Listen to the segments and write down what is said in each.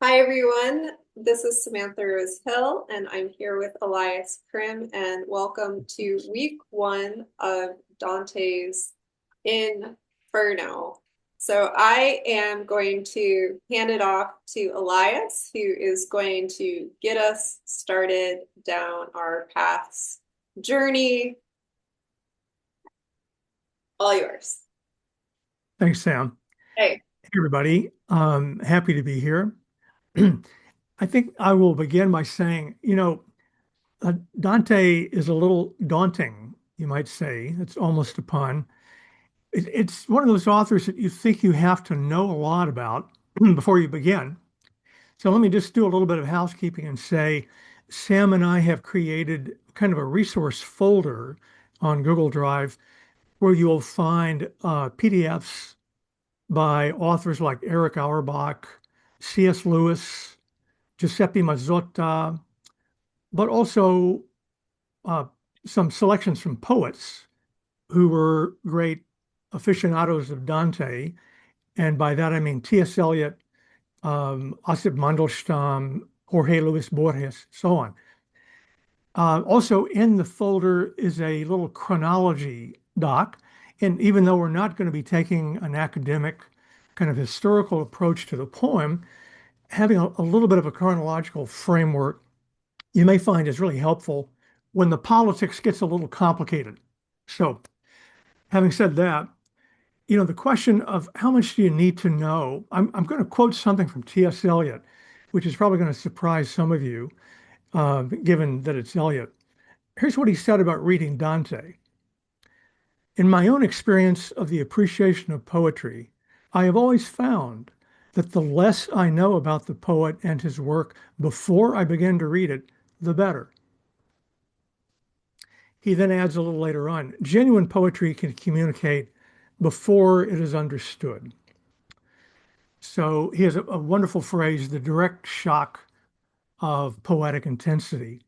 Hi, everyone. This is Samantha Rose Hill, and I'm here with Elias Krim, and welcome to week one of Dante's Inferno. So I am going to hand it off to Elias, who is going to get us started down our path's journey. All yours. Thanks, Sam. Hey. Hey, everybody. Happy to be here. I think I will begin by saying, Dante is a little daunting, you might say. It's almost a pun. It's one of those authors that you think you have to know a lot about before you begin. So let me just do a little bit of housekeeping and say, Sam and I have created kind of a resource folder on Google Drive where you'll find PDFs by authors like Eric Auerbach, C.S. Lewis, Giuseppe Mazzotta, but also uh, some selections from poets who were great aficionados of Dante. And by that, I mean T.S. Eliot, Osip Mandelstam, Jorge Luis Borges, so on. Also in the folder is a little chronology doc. And even though we're not going to be taking an academic kind of historical approach to the poem, having a little bit of a chronological framework you may find is really helpful when the politics gets a little complicated. So, having said that, the question of how much do you need to know? I'm going to quote something from T.S. Eliot, which is probably going to surprise some of you, given that it's Eliot. Here's what he said about reading Dante. In my own experience of the appreciation of poetry, I have always found that the less I know about the poet and his work before I begin to read it, the better. He then adds a little later on, genuine poetry can communicate before it is understood. So he has a wonderful phrase, the direct shock of poetic intensity.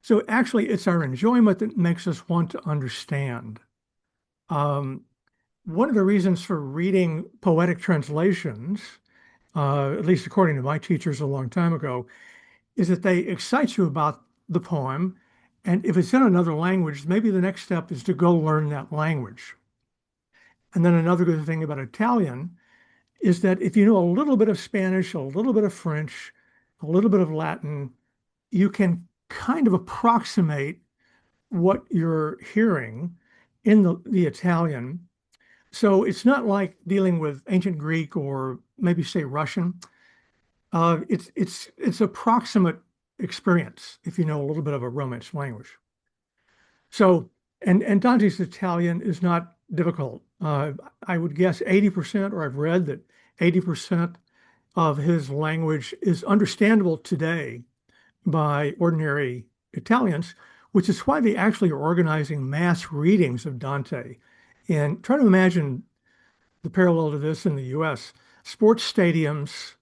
So actually, it's our enjoyment that makes us want to understand. Um, One of the reasons for reading poetic translations, at least according to my teachers a long time ago, is that they excite you about the poem. And if it's in another language, maybe the next step is to go learn that language. And then another good thing about Italian is that if you know a little bit of Spanish, a little bit of French, a little bit of Latin, you can kind of approximate what you're hearing in the Italian. So it's not like dealing with ancient Greek or maybe say Russian. It's approximate experience if you know a little bit of a Romance language. So and Dante's Italian is not difficult. I would guess 80%, or I've read that 80% of his language is understandable today by ordinary Italians, which is why they actually are organizing mass readings of Dante. And try to imagine the parallel to this in the US. Sports stadiums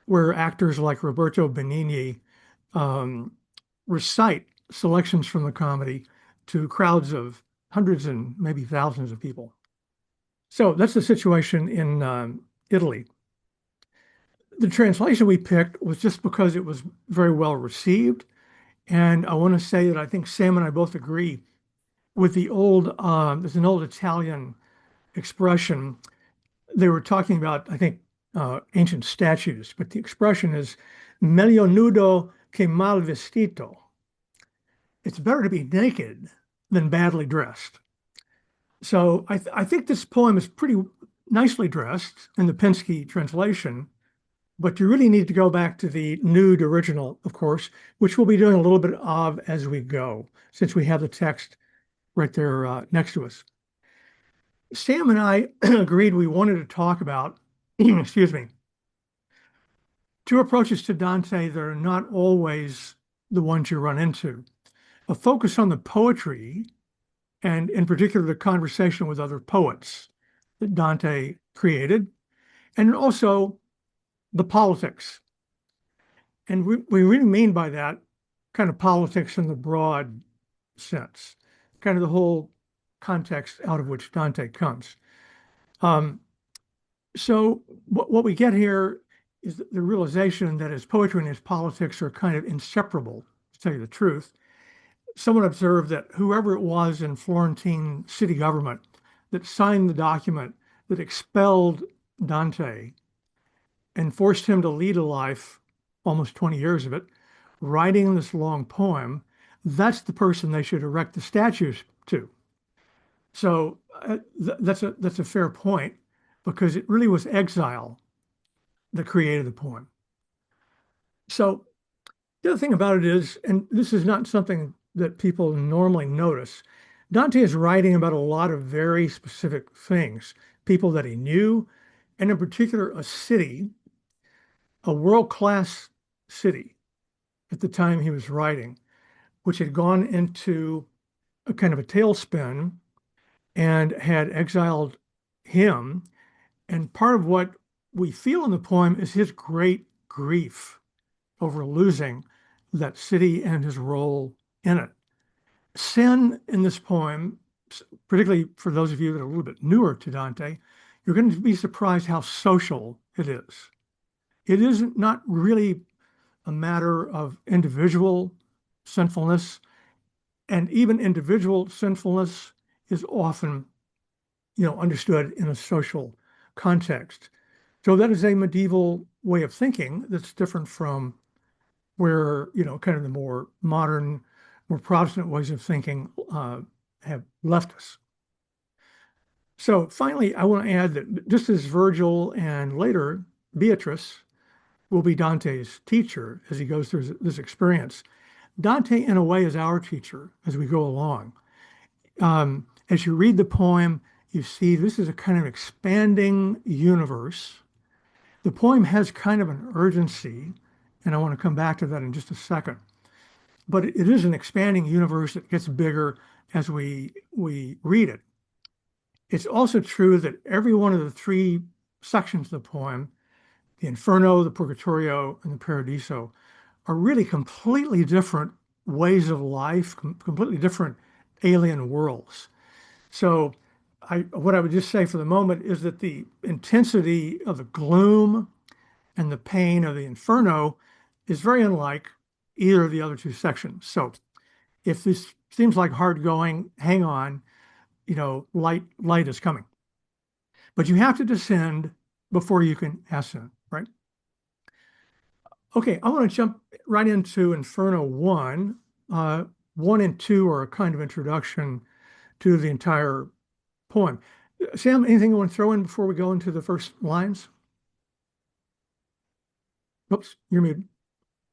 where actors like Roberto Benigni um, recite selections from the comedy to crowds of hundreds and maybe thousands of people. So that's the situation in Italy. The translation we picked was just because it was very well received. And I want to say that I think Sam and I both agree with there's an old Italian expression. They were talking about, I think, ancient statues, but the expression is meglio nudo che mal vestito. It's better to be naked than badly dressed. So I think this poem is pretty nicely dressed in the Penske translation, but you really need to go back to the nude original, of course, which we'll be doing a little bit of as we go, since we have the text right there next to us. Sam and I agreed we wanted to talk about, excuse me, two approaches to Dante that are not always the ones you run into. A focus on the poetry, and in particular, the conversation with other poets that Dante created, and also the politics. And we really mean by that kind of politics in the broad sense, kind of the whole context out of which Dante comes. Um, so what we get here is the realization that his poetry and his politics are kind of inseparable, to tell you the truth. Someone observed that whoever it was in Florentine city government that signed the document that expelled Dante and forced him to lead a life, almost 20 years of it, writing this long poem, that's the person they should erect the statues to. So that's a fair point because it really was exile that created the poem. So the other thing about it is, and this is not something that people normally notice, Dante is writing about a lot of very specific things, people that he knew, and in particular, a city, a world-class city at the time he was writing, which had gone into a kind of a tailspin and had exiled him. And part of what we feel in the poem is his great grief over losing that city and his role in it. Sin in this poem, particularly for those of you that are a little bit newer to Dante, you're going to be surprised how social it is. It is not really a matter of individual sinfulness, and even individual sinfulness is often, understood in a social context. So that is a medieval way of thinking that's different from where, kind of the more modern, more Protestant ways of thinking have left us. So finally, I want to add that just as Virgil and later Beatrice will be Dante's teacher as he goes through this experience, Dante, in a way, is our teacher as we go along. As you read the poem, you see this is a kind of expanding universe. The poem has kind of an urgency, and I want to come back to that in just a second. But it is an expanding universe that gets bigger as we read it. It's also true that every one of the three sections of the poem, the Inferno, the Purgatorio, and the Paradiso, are really completely different ways of life, completely different alien worlds. So what I would just say for the moment is that the intensity of the gloom and the pain of the Inferno is very unlike either of the other two sections. So if this seems like hard going, hang on, light is coming. But you have to descend before you can ascend, right? Okay, I want to jump right into Inferno 1. 1 and 2 are a kind of introduction to the entire poem. Sam, anything you want to throw in before we go into the first lines? Oops, you're muted.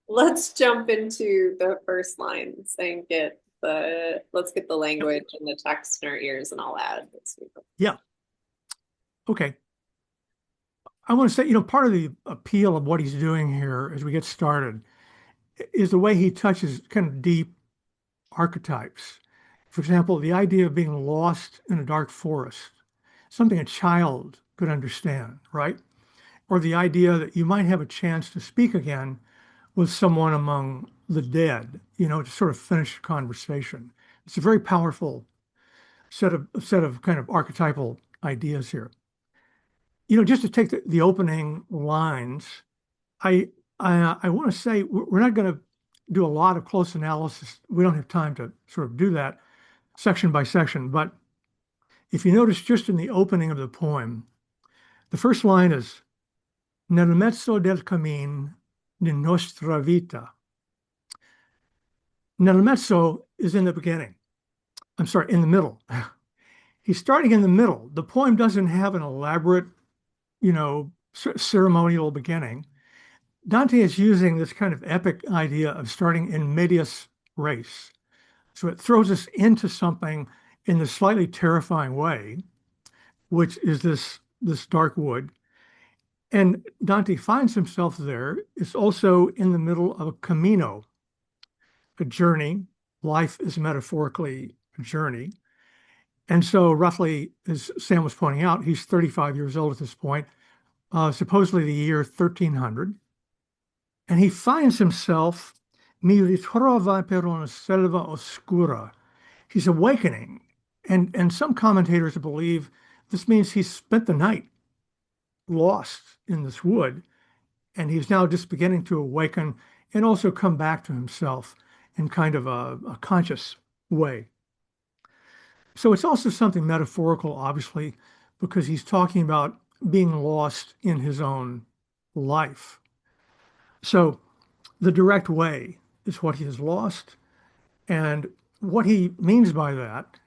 Let's jump into the first lines and let's get the Yep. language and the text in our ears, and I'll add this. Yeah. Okay. I want to say, part of the appeal of what he's doing here as we get started is the way he touches kind of deep archetypes. For example, the idea of being lost in a dark forest, something a child could understand, right? Or the idea that you might have a chance to speak again with someone among the dead, to sort of finish a conversation. It's a very powerful set of kind of archetypal ideas here. Just to take the opening lines, I I want to say we're not going to do a lot of close analysis. We don't have time to sort of do that section by section. But if you notice just in the opening of the poem, the first line is Nel mezzo del cammin di nostra vita. Nel mezzo is in the beginning. I'm sorry, in the middle. He's starting in the middle. The poem doesn't have an elaborate, ceremonial beginning. Dante is using this kind of epic idea of starting in medias res. So it throws us into something in this slightly terrifying way, which is this dark wood. And Dante finds himself there. It's also in the middle of a camino, a journey. Life is metaphorically a journey. And so, roughly, as Sam was pointing out, he's 35 years old at this point, supposedly the year 1300. And he finds himself, mi ritrova per una selva oscura. He's awakening. And some commentators believe this means he spent the night lost in this wood. and he's now just beginning to awaken and also come back to himself in kind of a conscious way. So it's also something metaphorical, obviously, because he's talking about being lost in his own life. So the direct way is what he has lost. And what he means by that,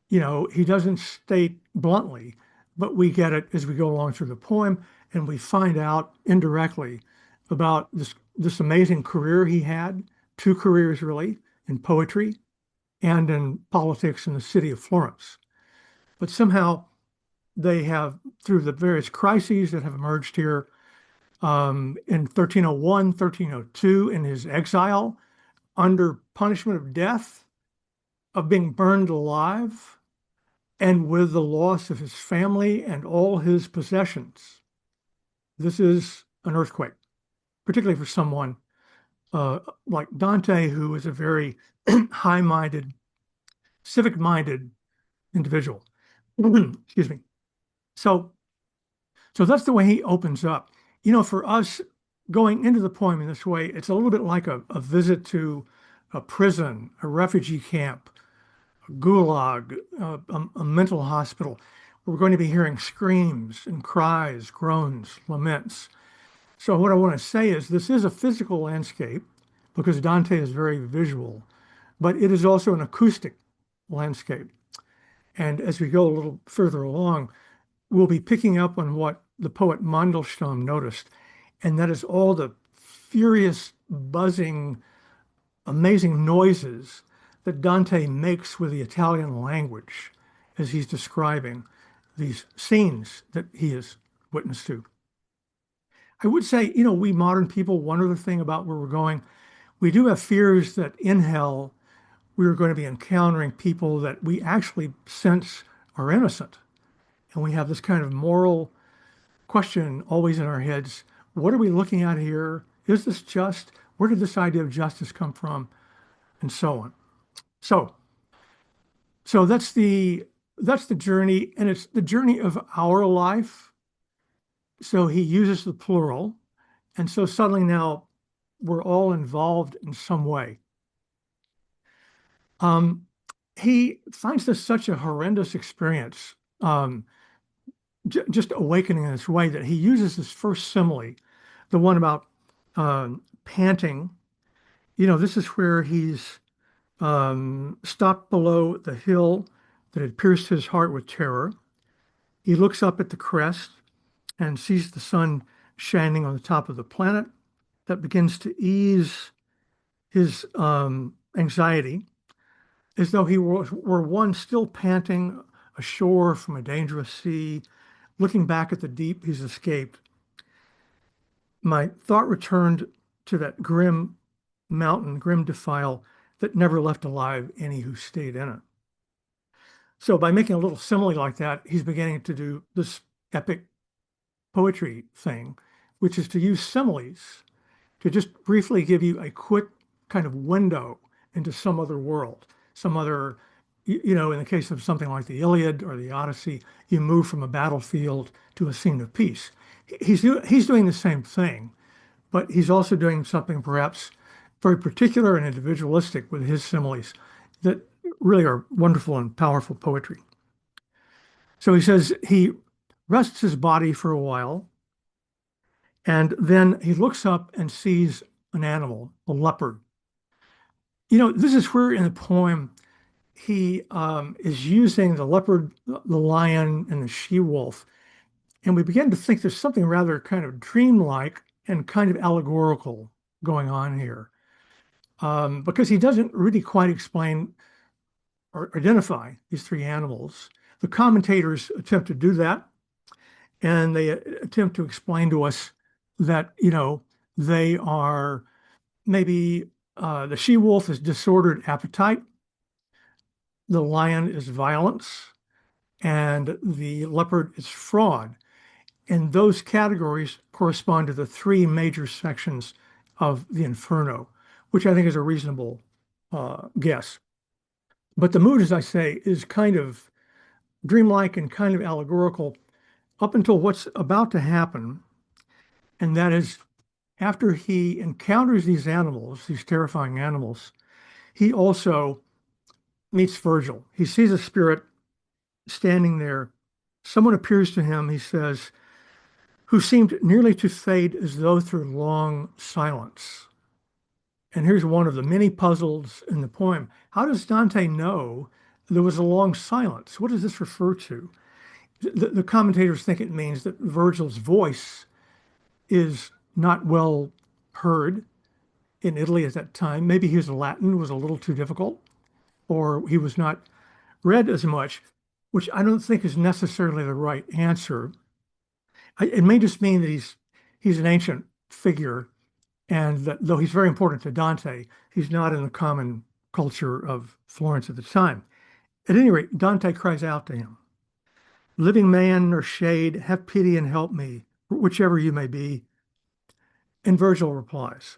he doesn't state bluntly, but we get it as we go along through the poem, and we find out indirectly about this amazing career he had, two careers really, in poetry and in politics in the city of Florence. But somehow they have, through the various crises that have emerged here, in 1301, 1302, in his exile, under punishment of death, of being burned alive, and with the loss of his family and all his possessions. This is an earthquake, particularly for someone like Dante, who is a very high-minded, civic-minded individual. Excuse me. So, so that's the way he opens up. For us, going into the poem in this way, it's a little bit like a visit to a prison, a refugee camp, a gulag, a mental hospital. We're going to be hearing screams and cries, groans, laments. So what I want to say is this is a physical landscape because Dante is very visual, but it is also an acoustic landscape. And as we go a little further along, we'll be picking up on what the poet Mandelstam noticed, and that is all the furious, buzzing, amazing noises that Dante makes with the Italian language as he's describing these scenes that he has witnessed to. I would say, we modern people, one other thing about where we're going, we do have fears that in hell we're going to be encountering people that we actually sense are innocent. And we have this kind of moral question always in our heads. What are we looking at here? Is this just? Where did this idea of justice come from? And so on. So, so that's the journey, and it's the journey of our life. So he uses the plural, and so suddenly now we're all involved in some way. Um, he finds this such a horrendous experience, just awakening in this way that he uses this first simile, the one about panting. This is where he's stopped below the hill that had pierced his heart with terror. He looks up at the crest and sees the sun shining on the top of the planet. That begins to ease his anxiety, as though he were one still panting ashore from a dangerous sea, looking back at the deep he's escaped. My thought returned to that grim mountain, grim defile that never left alive any who stayed in it. So by making a little simile like that, he's beginning to do this epic poetry thing, which is to use similes to just briefly give you a quick kind of window into some other world, some other, in the case of something like the Iliad or the Odyssey, you move from a battlefield to a scene of peace. He's doing the same thing, but he's also doing something perhaps very particular and individualistic with his similes that really are wonderful and powerful poetry. So he says he rests his body for a while, and then he looks up and sees an animal, a leopard. This is where in the poem he is using the leopard, the lion, and the she-wolf. And we begin to think there's something rather kind of dreamlike and kind of allegorical going on here. Because he doesn't really quite explain or identify these three animals. The commentators attempt to do that, and they attempt to explain to us that, they are maybe the she-wolf is disordered appetite, the lion is violence, and the leopard is fraud. And those categories correspond to the three major sections of the Inferno, which I think is a reasonable guess. But the mood, as I say, is kind of dreamlike and kind of allegorical up until what's about to happen. And that is after he encounters these animals, these terrifying animals, he also meets Virgil. He sees a spirit standing there. Someone appears to him, he says, who seemed nearly to fade as though through long silence. And here's one of the many puzzles in the poem. How does Dante know there was a long silence? What does this refer to? The commentators think it means that Virgil's voice is not well heard in Italy at that time. Maybe his Latin was a little too difficult, or he was not read as much, which I don't think is necessarily the right answer. It may just mean that he's an ancient figure, and that though he's very important to Dante, he's not in the common culture of Florence at the time. At any rate, Dante cries out to him, "Living man or shade, have pity and help me, whichever you may be." And Virgil replies,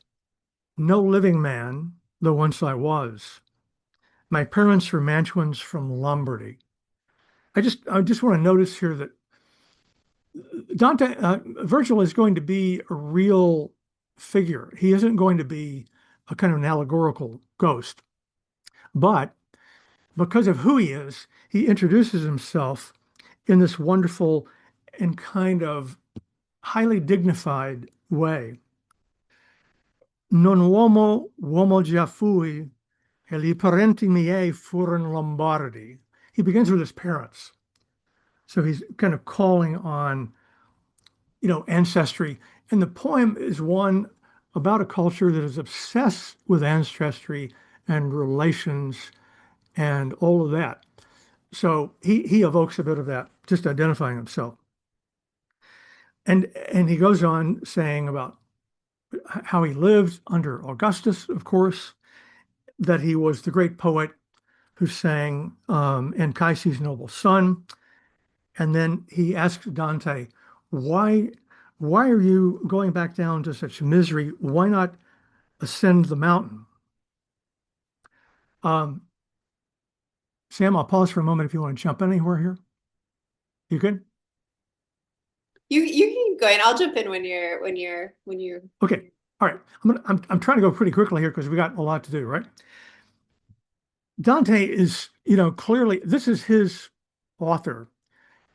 "No living man, though once I was. My parents were Mantuans from Lombardy." I just want to notice here that Virgil is going to be a real figure. He isn't going to be a kind of an allegorical ghost. But because of who he is, he introduces himself in this wonderful and kind of highly dignified way. Non uomo già fui, e li parenti miei furono Lombardi. He begins with his parents. So he's kind of calling on, ancestry. And the poem is one about a culture that is obsessed with ancestry and relations and all of that. So he evokes a bit of that, just identifying himself. And he goes on saying about how he lived under Augustus, of course, that he was the great poet who sang Anchises' noble son. And then he asks Dante, why, why are you going back down to such misery? Why not ascend the mountain? Um, Sam, I'll pause for a moment if you want to jump anywhere here. You good? You can keep going. I'll jump in when you're Okay. All right. I'm trying to go pretty quickly here because we got a lot to do, right? Dante is, clearly this is his author.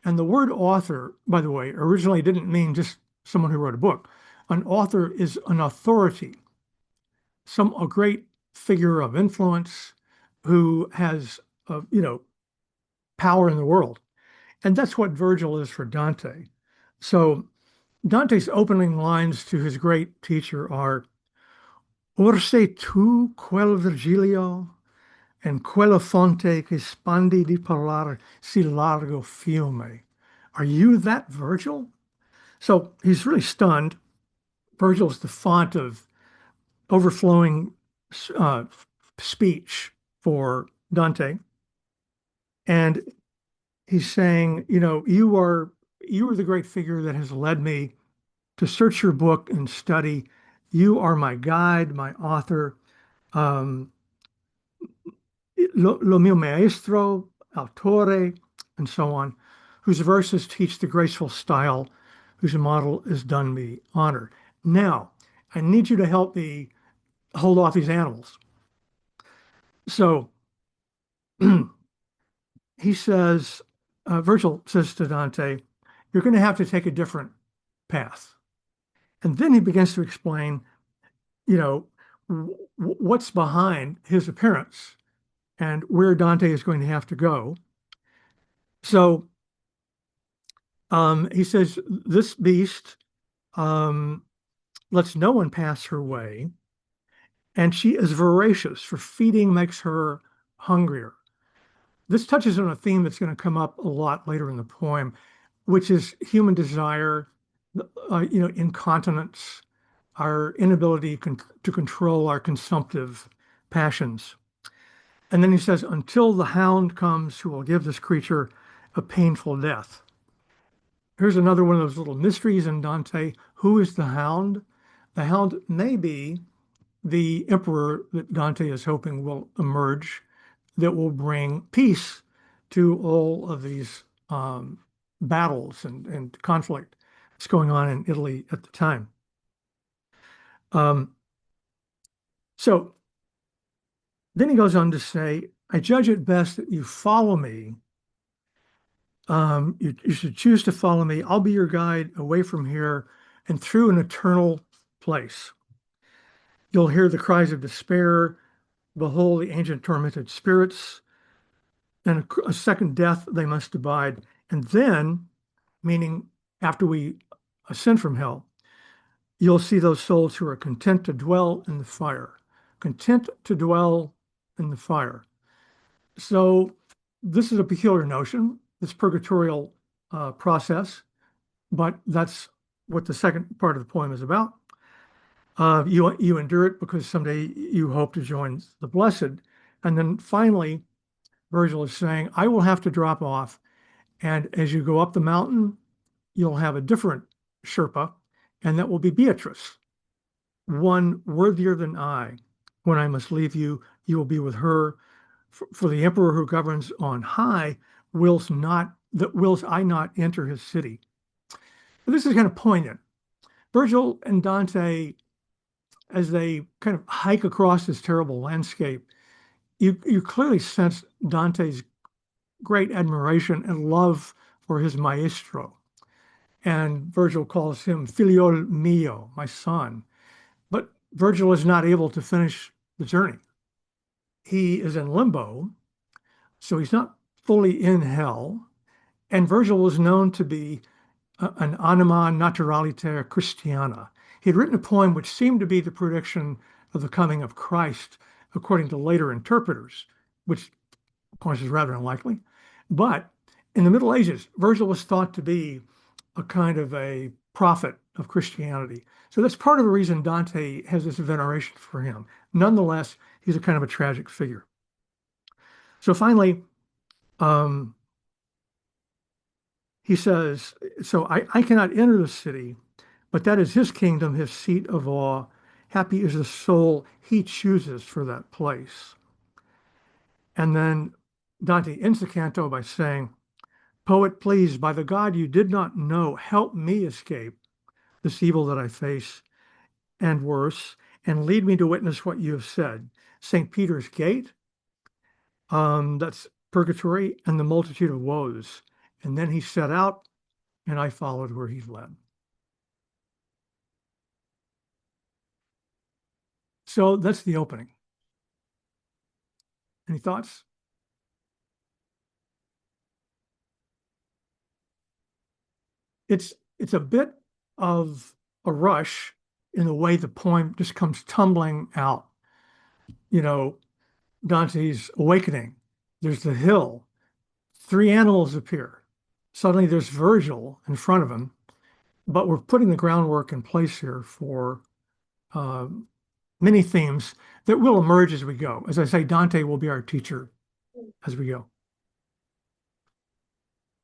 And the word author, by the way, originally didn't mean just someone who wrote a book. An author is an authority, a great figure of influence who has, power in the world. And that's what Virgil is for Dante. So Dante's opening lines to his great teacher are, "Or sei tu quel Virgilio, and quella fonte che spandi di parlare si largo fiume." Are you that Virgil? So he's really stunned. Virgil's the font of overflowing uh, speech for Dante. And he's saying, you are the great figure that has led me to search your book and study. You are my guide, my author, um, lo mio maestro, autore, and so on, whose verses teach the graceful style, whose model has done me honor. Now, I need you to help me hold off these animals. So he says, Virgil says to Dante, you're going to have to take a different path. And then he begins to explain, you know, what's behind his appearance and where Dante is going to have to go. So he says, this beast lets no one pass her way, and she is voracious, for feeding makes her hungrier. This touches on a theme that's going to come up a lot later in the poem, which is human desire, incontinence, our inability to control our consumptive passions. And then he says, until the hound comes who will give this creature a painful death. Here's another one of those little mysteries in Dante. Who is the hound? The hound may be the emperor that Dante is hoping will emerge that will bring peace to all of these battles and conflict that's going on in Italy at the time. Um, so then he goes on to say, I judge it best that you follow me. You should choose to follow me. I'll be your guide away from here and through an eternal place. You'll hear the cries of despair. Behold, the ancient tormented spirits, and a second death they must abide. And then, meaning after we ascend from hell, you'll see those souls who are content to dwell in the fire, content to dwell in the fire. So, this is a peculiar notion, this purgatorial process, but that's what the second part of the poem is about. You endure it because someday you hope to join the blessed. And then finally, Virgil is saying, I will have to drop off. And as you go up the mountain, you'll have a different Sherpa, and that will be Beatrice, one worthier than I. When I must leave you, you will be with her. For the emperor who governs on high wills I not enter his city. But this is kind of poignant. Virgil and Dante, as they kind of hike across this terrible landscape, you clearly sense Dante's great admiration and love for his maestro. And Virgil calls him filiol mio, my son. But Virgil is not able to finish the journey. He is in limbo, so he's not fully in hell. And Virgil was known to be an anima naturaliter Christiana. He had written a poem which seemed to be the prediction of the coming of Christ, according to later interpreters, which of course is rather unlikely. But in the Middle Ages, Virgil was thought to be a kind of a prophet of Christianity. So that's part of the reason Dante has this veneration for him. Nonetheless, he's a kind of a tragic figure. So finally, um, he says, so I cannot enter the city, but that is his kingdom, his seat of awe. Happy is the soul he chooses for that place. And then Dante ends the canto by saying, Poet, please, by the God you did not know, help me escape this evil that I face and worse, and lead me to witness what you have said. St. Peter's Gate, that's purgatory, and the multitude of woes. And then he set out, and I followed where he led. So that's the opening. Any thoughts? It's a bit of a rush in the way the poem just comes tumbling out. You know, Dante's awakening. There's the hill. Three animals appear. Suddenly there's Virgil in front of him, but we're putting the groundwork in place here for uh, many themes that will emerge as we go. As I say, Dante will be our teacher as we go.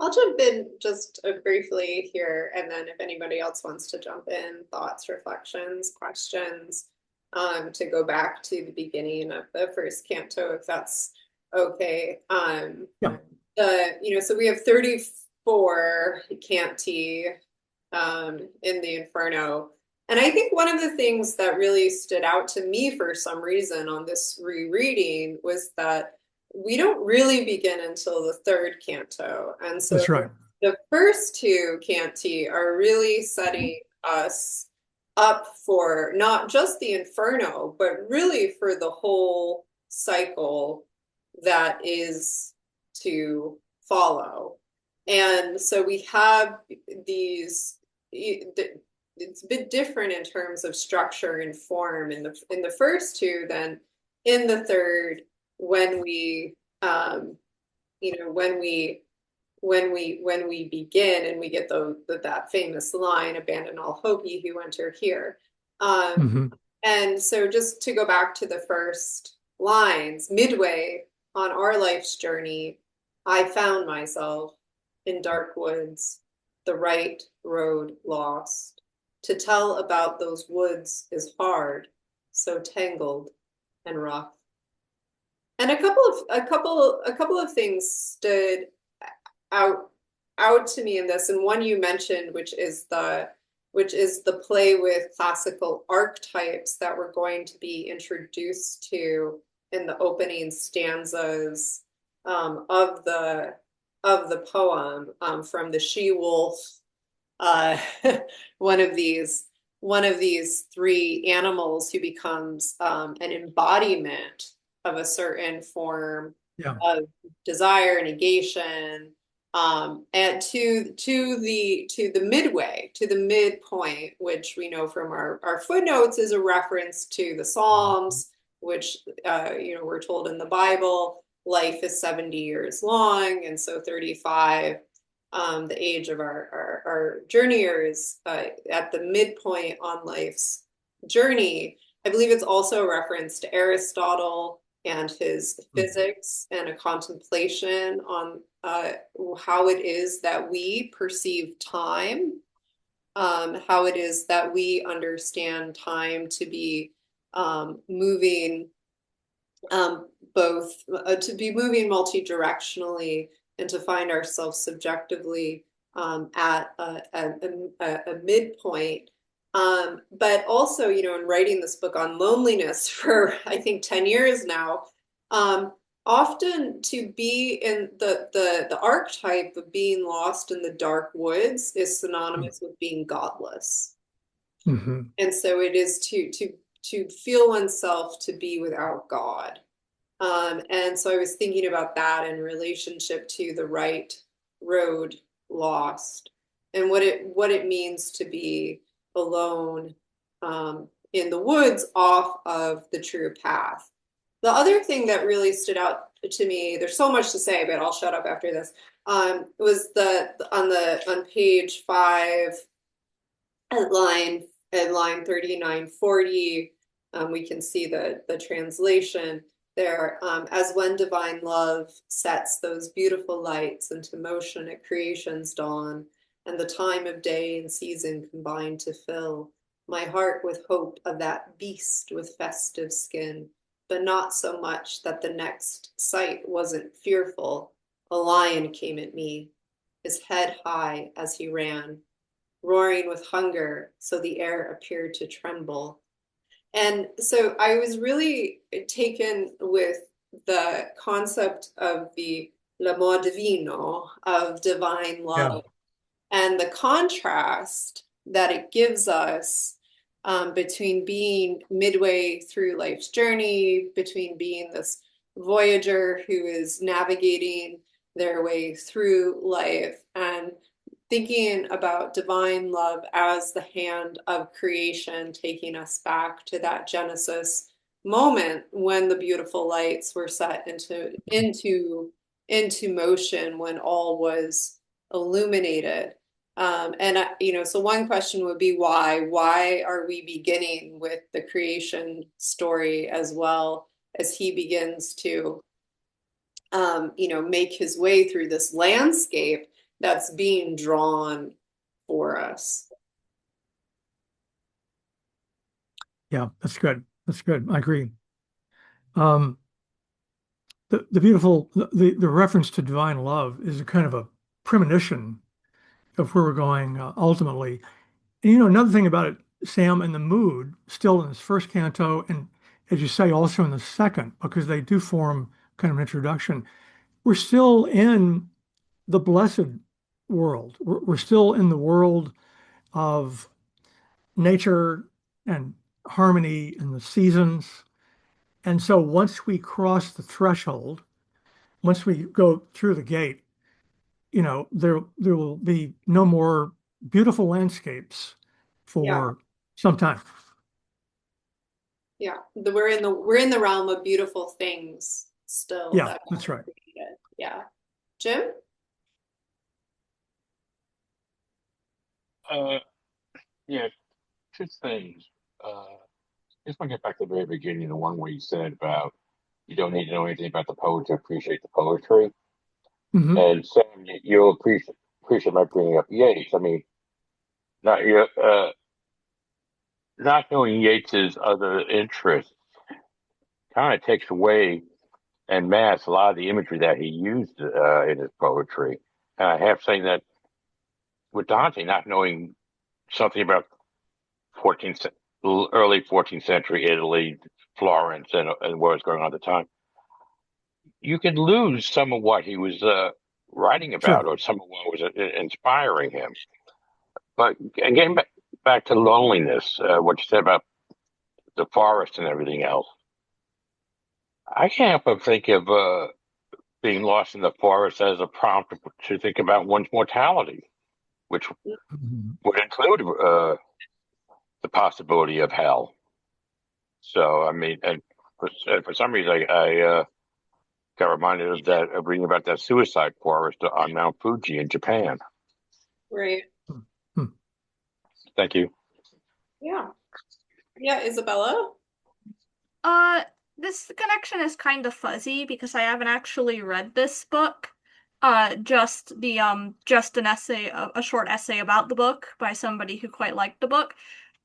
I'll jump in just briefly here, and then if anybody else wants to jump in, thoughts, reflections, questions, to go back to the beginning of the first canto, if that's okay. Yeah. So we have 34 canti in the Inferno. And I think one of the things that really stood out to me for some reason on this rereading was that we don't really begin until the third canto. And so That's right. the first two canti are really setting us up for not just the Inferno, but really for the whole cycle that is to follow. And so we have these, it's a bit different in terms of structure and form in the first two than in the third when we when we begin and we get that famous line, abandon all hope ye who enter here. Mm-hmm. And so just to go back to the first lines, midway on our life's journey, I found myself in dark woods, the right road lost. To tell about those woods is hard, so tangled and rough. And a couple of things stood out out to me in this, and one you mentioned, which is which is the play with classical archetypes that we're going to be introduced to in the opening stanzas of the poem from the she-wolf, uh, one of these three animals who becomes an embodiment of a certain form Yeah. of desire, negation, and to the midway, to the midpoint, which we know from our footnotes is a reference to the Psalms, which we're told in the Bible, life is 70 years long, and so 35, the age of our journeyers, at the midpoint on life's journey. I believe it's also a reference to Aristotle and his Mhm. physics and a contemplation on how it is that we perceive time, how it is that we understand time to be moving, both to be moving multi-directionally and to find ourselves subjectively at a midpoint. But also, in writing this book on loneliness for I think 10 years now, um, often to be in the archetype of being lost in the dark woods is synonymous with being godless. Mm-hmm. And so it is to feel oneself to be without God. And so I was thinking about that in relationship to the right road lost and what it means to be alone in the woods off of the true path. The other thing that really stood out to me, there's so much to say, but I'll shut up after this, was on page 5 at line 3940, we can see the translation there. As when divine love sets those beautiful lights into motion at creation's dawn, and the time of day and season combine to fill my heart with hope of that beast with festive skin, but not so much that the next sight wasn't fearful. A lion came at me, his head high as he ran, roaring with hunger, so the air appeared to tremble. And so I was really taken with the concept of the l'amor divino, of divine Yeah. love, and the contrast that it gives us between being midway through life's journey, between being this voyager who is navigating their way through life, and thinking about divine love as the hand of creation, taking us back to that Genesis moment when the beautiful lights were set into motion, when all was illuminated. So one question would be why? Why are we beginning with the creation story as well as he begins to, make his way through this landscape that's being drawn for us? Yeah, that's good. That's good. I agree. Um, the beautiful the reference to divine love is a kind of a premonition of where we're going ultimately. And another thing about it, Sam, and the mood still in this first canto, and as you say, also in the second, because they do form kind of an introduction. We're still in the blessed world. We're still in the world of nature and harmony and the seasons. And so once we cross the threshold, once we go through the gate, there will be no more beautiful landscapes Yeah, for some time. yeah. We're in the realm of beautiful things still Yeah, that that's God right. created. Yeah. Jim? Uh, yeah, two things. Just want to get back to the very beginning, the one where you said about you don't need to know anything about the poet to appreciate the poetry. Hmm. And Sam, you'll appreciate my bringing up Yeats. I mean, not you, not knowing Yeats's other interests kind of takes away and masks a lot of the imagery that he used in his poetry. And I have saying that with Dante, not knowing something about 14th, early 14th century Italy, Florence, and what was going on at the time, you could lose some of what he was writing about, Sure. or some of what was inspiring him. But again, back to loneliness, what you said about the forest and everything else, I can't help but think of being lost in the forest as a prompt to think about one's mortality, which Mhm. would include the possibility of hell. So, I mean, and for some reason, I got reminded of that, of reading about that suicide forest on Mount Fuji in Japan. Right. Hmm. Thank you. Yeah. Yeah, Isabella? Uh, this connection is kind of fuzzy because I haven't actually read this book. Just an essay, a short essay about the book by somebody who quite liked the book.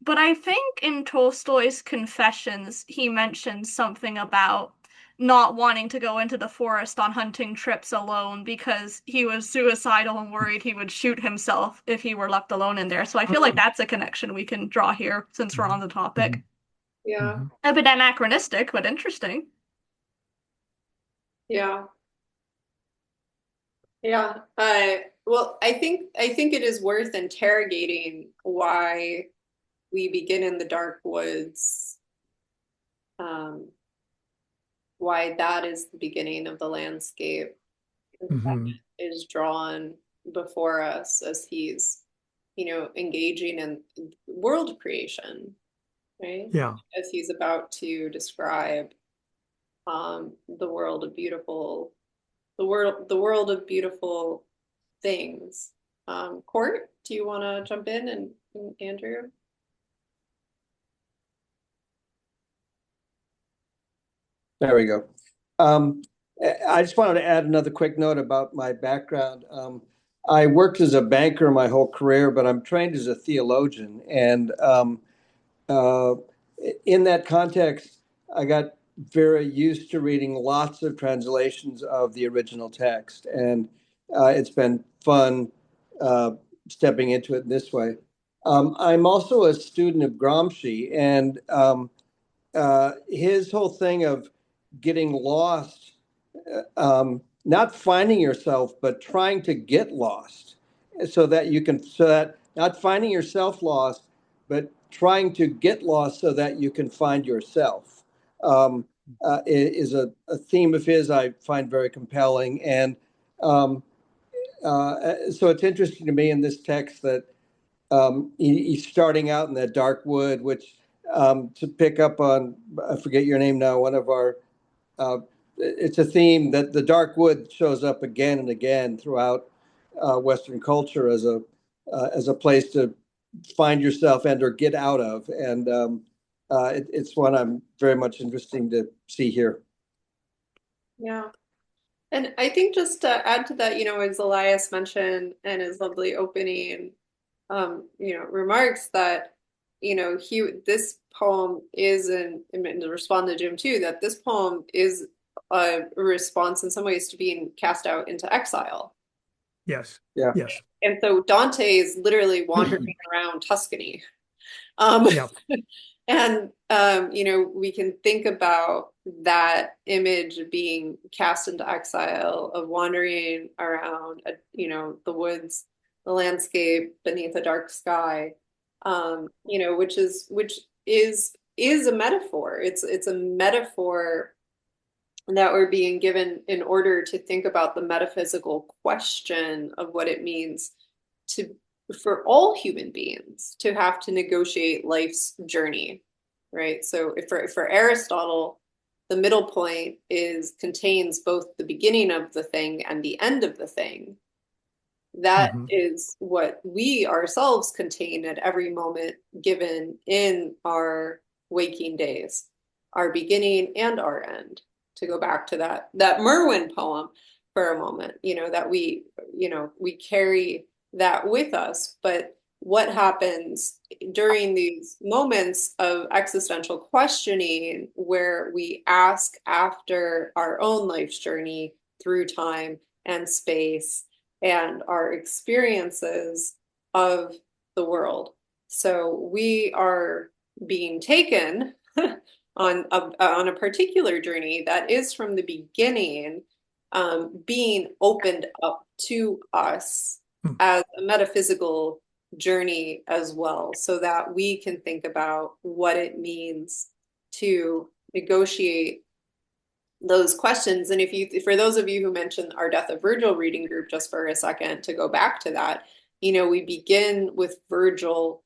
But I think in Tolstoy's Confessions, he mentions something about not wanting to go into the forest on hunting trips alone because he was suicidal and worried he would shoot himself if he were left alone in there. So I feel like that's a connection we can draw here since we're on the topic. Mhm. Yeah. Mhm. A bit anachronistic, but interesting. Yeah. Yeah. Well, I think it is worth interrogating why we begin in the dark woods, um, why that is the beginning of the landscape that Mhm. is drawn before us as he's, engaging in world creation, right? Yeah. As he's about to describe the world of beautiful, the world of beautiful things. Court, do you want to jump in and Andrew? There we go. Um, I just wanted to add another quick note about my background. I worked as a banker my whole career, but I'm trained as a theologian. And uh, in that context, I got very used to reading lots of translations of the original text. And it's been fun uh, stepping into it in this way. I'm also a student of Gramsci, and his whole thing of getting lost, not finding yourself, but trying to get lost so that not finding yourself lost, but trying to get lost so that you can find yourself is a theme of his I find very compelling. And so it's interesting to me in this text that he's starting out in that dark wood, which to pick up on, I forget your name now, one of our, it's a theme that the dark wood shows up again and again throughout Western culture as a place to find yourself and or get out of. And it's one I'm very much interesting to see here. Yeah. And I think just to add to that, as Elias mentioned in his lovely opening, remarks that, this poem is and to respond to Jim too, that this poem is a response in some ways to being cast out into exile. Yes. Yeah. Yes. And so Dante is literally wandering around Tuscany. Um, Yeah. and we can think about that image of being cast into exile, of wandering around, the woods, the landscape beneath a dark sky, which is a metaphor. It's a metaphor that we're being given in order to think about the metaphysical question of what it means to for all human beings to have to negotiate life's journey, right? So if for Aristotle, the middle point is contains both the beginning of the thing and the end of the thing. That Mhm. is what we ourselves contain at every moment given in our waking days, our beginning and our end. To go back to that Merwin poem for a moment, that we carry that with us. But what happens during these moments of existential questioning where we ask after our own life's journey through time and space and our experiences of the world, So we are being taken on a particular journey that is from the beginning being opened up to us Hmm. as a metaphysical journey as well, so that we can think about what it means to negotiate those questions. And if you, for those of you who mentioned our Death of Virgil reading group, just for a second to go back to that, we begin with Virgil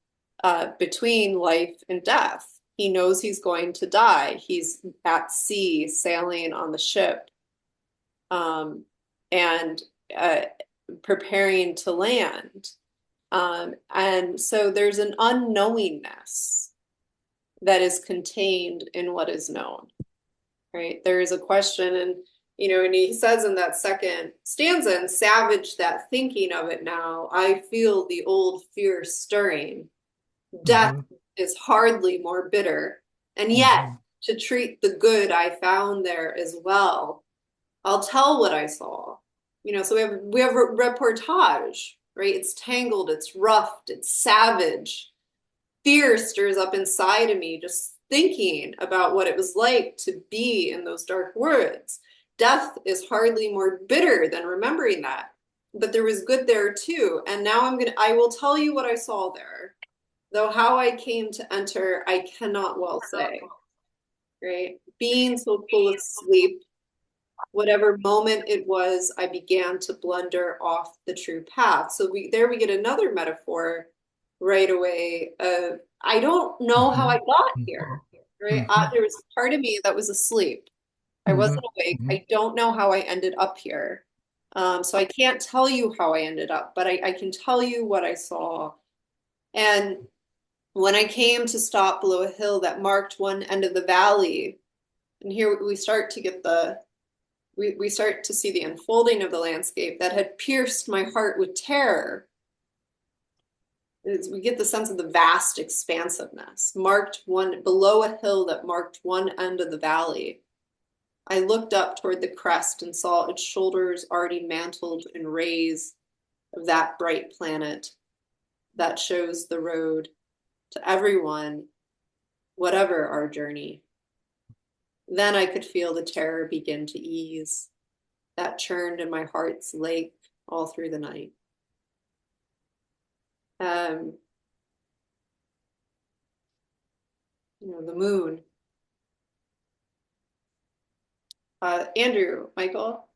between life and death. He knows he's going to die. He's at sea, sailing on the ship, and preparing to land. And so there's an unknowingness that is contained in what is known, right? There is a question, and he says in that second stanza, and savage that thinking of it now, I feel the old fear stirring. Death is hardly more bitter, and yet to treat the good I found there as well. I'll tell what I saw. So we have a reportage, right? It's tangled, it's roughed, it's savage. Fear stirs up inside of me just thinking about what it was like to be in those dark woods. Death is hardly more bitter than remembering that. But there was good there too. And now I will tell you what I saw there. Though how I came to enter, I cannot well say. Right? Being so full of sleep, whatever moment it was, I began to blunder off the true path. So we get another metaphor right away of I don't know how I got here. Right? There was a part of me that was asleep. I wasn't awake. I don't know how I ended up here. So I can't tell you how I ended up, but I can tell you what I saw. And when I came to stop below a hill that marked one end of the valley, and here we start to get we start to see the unfolding of the landscape that had pierced my heart with terror. We get the sense of the vast expansiveness, marked one below a hill that marked one end of the valley. I looked up toward the crest and saw its shoulders already mantled in rays of that bright planet that shows the road to everyone, whatever our journey. Then I could feel the terror begin to ease that churned in my heart's lake all through the night. The moon. Andrew, Michael.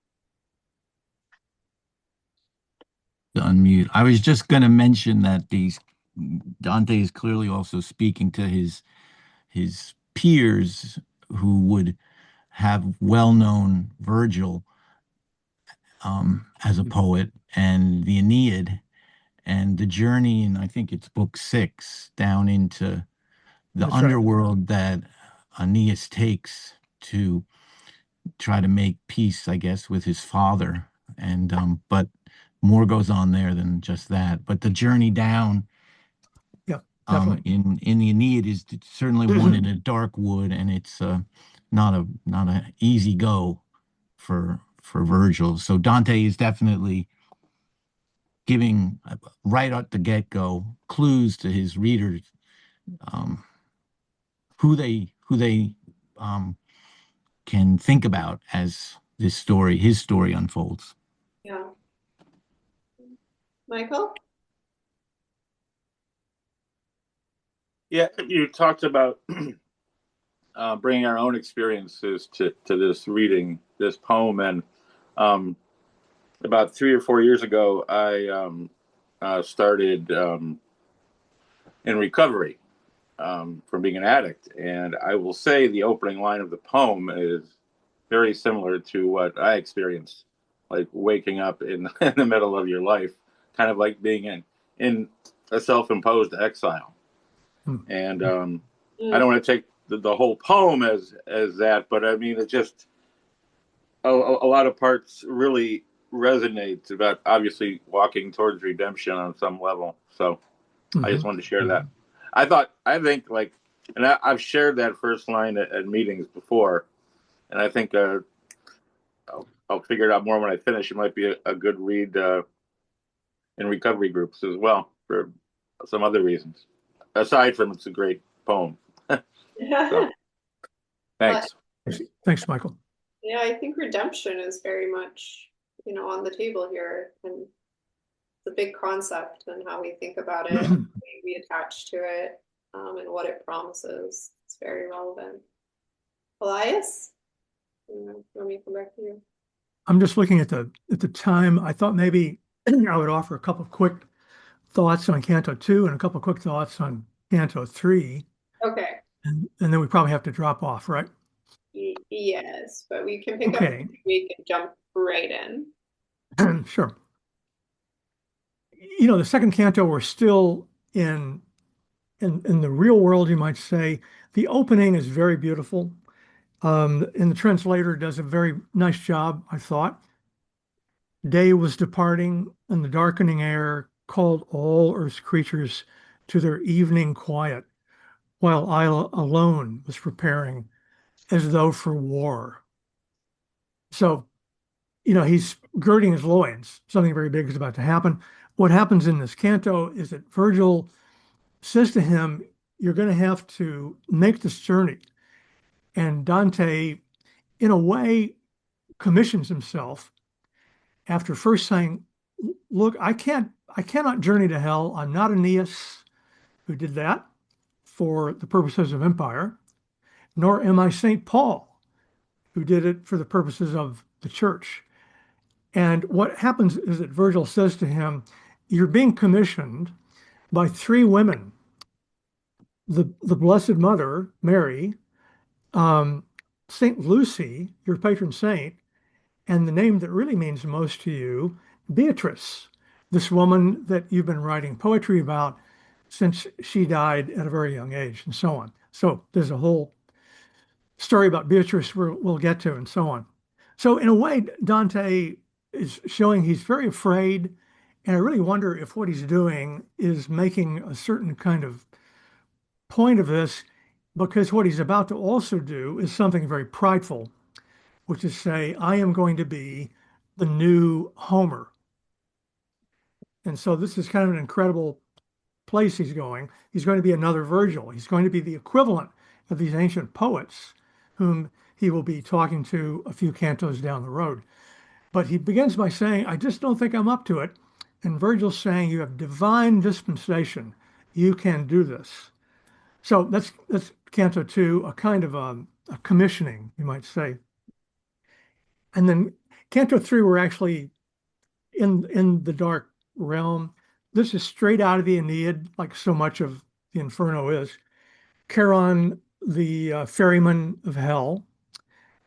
To unmute. I was just going to mention that Dante is clearly also speaking to his peers who would have well-known Virgil as a poet and the Aeneid and the journey, and I think it's book 6, down into the That's right. underworld that Aeneas takes to try to make peace, I guess, with his father. And but more goes on there than just that. But the journey down Yeah, definitely. in the Aeneid is certainly one in a dark wood, and it's not a easy go for Virgil. So Dante is definitely giving right at the get-go clues to his readers, um, who they can think about as his story unfolds. Yeah. Michael? Yeah, you talked about bringing our own experiences to this reading, this poem. And about 3 or 4 years ago, I started in recovery from being an addict. And I will say the opening line of the poem is very similar to what I experienced, like waking up in, in the middle of your life, kind of like being in a self-imposed exile. And I don't want to take the whole poem as that, but I mean, it just a lot of parts really resonates about obviously walking towards redemption on some level. So I just wanted to share that. I think like, and I've shared that first line at meetings before, and I think I'll figure it out more when I finish. It might be a good read in recovery groups as well for some other reasons. aside from it's a great poem. So, But thanks. Thanks, Michael. yeah, I think redemption is very much, on the table here, and the big concept and how we think about it, we attach to it, and what it promises. It's very relevant. Elias, let me come back to you. I'm just looking at the time. I thought maybe I would offer a couple of quick thoughts on Canto 2 and a couple of quick thoughts on Canto 3, Okay. and then we probably have to drop off, right? Yes, but we can pick up Okay. next week and jump right in. Sure. The second canto, we're still in the real world, you might say. The opening is very beautiful. And the translator does a very nice job, I thought. Day was departing, and the darkening air called all earth's creatures to their evening quiet, while I alone was preparing as though for war. So, he's girding his loins. Something very big is about to happen. What happens in this canto is that Virgil says to him, "You're going to have to make this journey." And Dante, in a way, commissions himself after first saying, "Look, I cannot journey to hell. I'm not Aeneas, who did that for the purposes of empire, nor am I St. Paul, who did it for the purposes of the church." And what happens is that Virgil says to him, "You're being commissioned by three women, the Blessed Mother, Mary, um, St. Lucy, your patron saint, and the name that really means most to you, Beatrice, this woman that you've been writing poetry about since she died at a very young age," and so on. So there's a whole story about Beatrice we'll get to, and so on. So in a way, Dante is showing he's very afraid, and I really wonder if what he's doing is making a certain kind of point of this, because what he's about to also do is something very prideful, which is say, "I am going to be the new Homer." And so this is kind of an incredible place he's going. He's going to be another Virgil. He's going to be the equivalent of these ancient poets whom he will be talking to a few cantos down the road. But he begins by saying, "I just don't think I'm up to it." And Virgil's saying, "You have divine dispensation. You can do this." So that's Canto 2, a kind of a commissioning, you might say. And then Canto 3, we're actually in the dark realm. This is straight out of the Aeneid, like so much of the Inferno is. Charon, the ferryman of hell,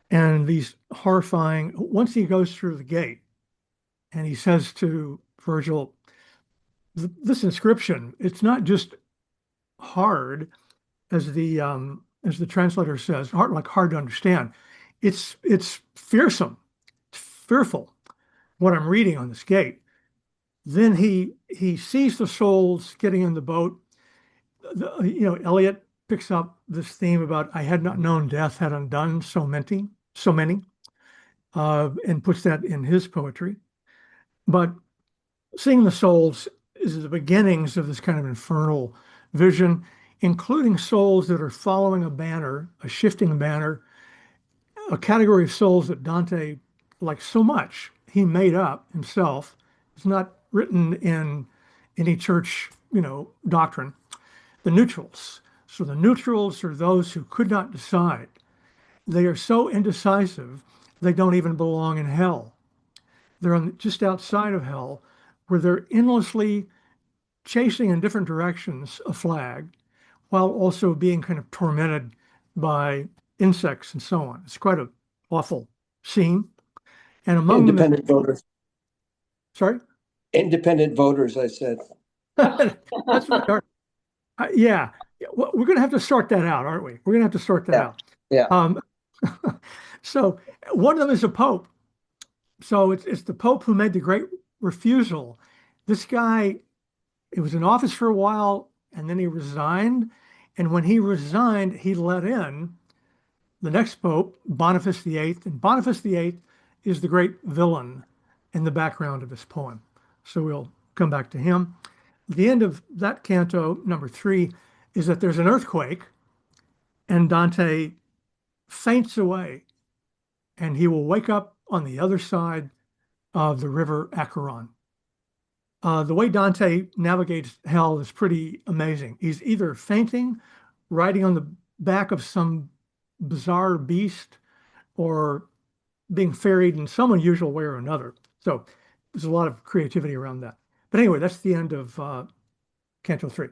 and these horrifying, once he goes through the gate and he says to Virgil, this inscription, it's not just hard, as the translator says, hard to understand. It's fearsome, it's fearful, what I'm reading on this gate. Then he sees the souls getting in the boat. Eliot picks up this theme about "I had not known death had undone so many," and puts that in his poetry. But seeing the souls is the beginnings of this kind of infernal vision, including souls that are following a banner, a shifting banner, a category of souls that Dante, like so much, he made up himself. It's not written in any church, doctrine. The neutrals. So the neutrals are those who could not decide. They are so indecisive, they don't even belong in hell. They're just outside of hell, where they're endlessly chasing in different directions a flag, while also being kind of tormented by insects and so on. It's quite an awful scene. And among Independent voters. Sorry? Independent voters, I said. That's what they are. Yeah. Well, we're going to have to sort that out, aren't we? We're going to have to sort that out. Yeah. So one of them is a pope. So it's the pope who made the great refusal. This guy, it was in office for a while, and then he resigned. And when he resigned, he let in the next pope, Boniface VIII. And Boniface VIII is the great villain in the background of this poem. So we'll come back to him. The end of that canto, number 3, is that there's an earthquake and Dante faints away and he will wake up on the other side of the river Acheron. The way Dante navigates hell is pretty amazing. He's either fainting, riding on the back of some bizarre beast, or being ferried in some unusual way or another. So there's a lot of creativity around that. But anyway, that's the end of Canto 3.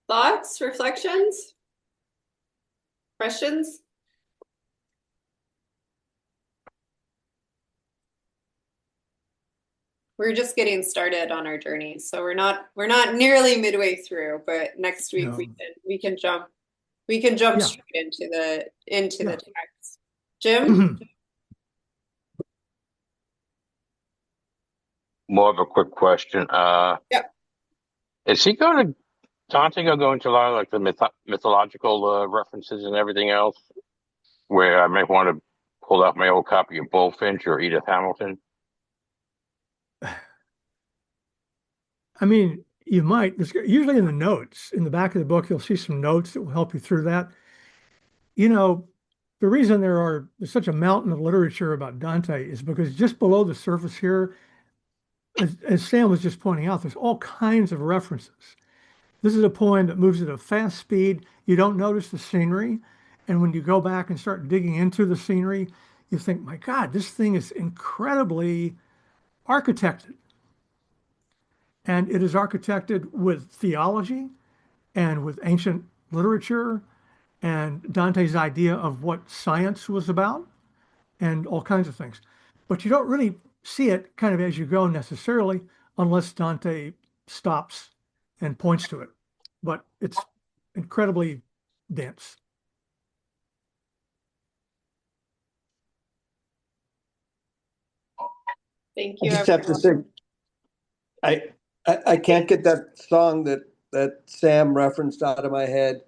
Thoughts, reflections, questions? We're just getting started on our journey, so we're not nearly midway through, but next week No. we can jump yeah. straight into the text. Jim? More of a quick question. Yep. Is Dante going to go into a lot of like the mythological references and everything else? Where I may want to pull out my old copy of Bullfinch or Edith Hamilton? I mean, you might. Usually in the notes, in the back of the book, you'll see some notes that will help you through that. You know, the reason there's such a mountain of literature about Dante is because just below the surface here, as Sam was just pointing out, there's all kinds of references. This is a poem that moves at a fast speed. You don't notice the scenery. And when you go back and start digging into the scenery, you think, my God, this thing is incredibly architected. And it is architected with theology and with ancient literature and Dante's idea of what science was about and all kinds of things. But you don't really see it kind of as you go necessarily unless Dante stops and points to it. But it's incredibly dense. Thank I you, just have to say, I can't get that song that Sam referenced out of my head.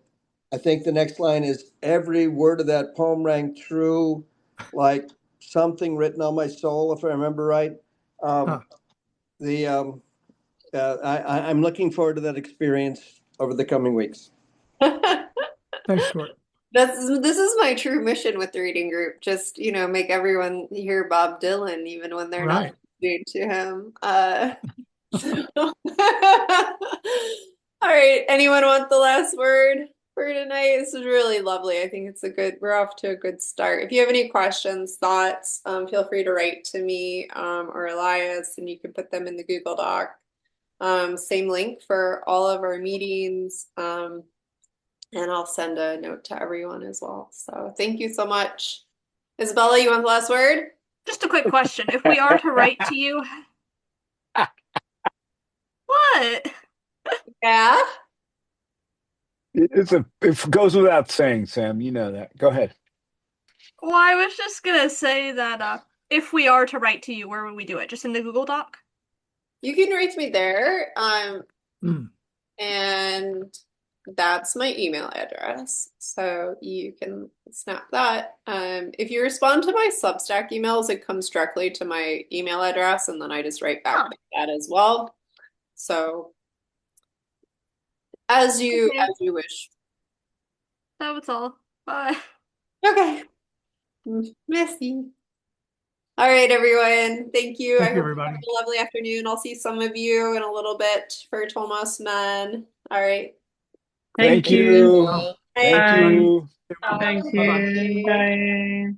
I think the next line is every word of that poem rang true, like something written on my soul, if I remember right. I'm looking forward to that experience over the coming weeks. Thanks, Stuart. This is my true mission with the reading group. Just, make everyone hear Bob Dylan even when they're not listening to him. All right. Anyone want the last word for tonight? This is really lovely. I think we're off to a good start. If you have any questions, thoughts, feel free to write to me or Elias, and you can put them in the Google Doc. Same link for all of our meetings. And I'll send a note to everyone as well. So thank you so much. Isabella, you want the last word? Just a quick question. If we are to write to you, what? Yeah. It goes without saying, Sam. You know that. Go ahead. Well, I was just gonna say that if we are to write to you, where would we do it? Just in the Google Doc? You can write to me there. And that's my email address. So you can snap that. If you respond to my Substack emails, it comes directly to my email address, and then I just write back with that as well. So as you wish. That was all. Bye. Okay. Merci. All right, everyone. Thank you. Thank I you, hope everybody. you have a lovely afternoon. I'll see some of you in a little bit for Thomas Men. All right. Thank you. Bye. Thank you. Thank Bye-bye. you. Bye.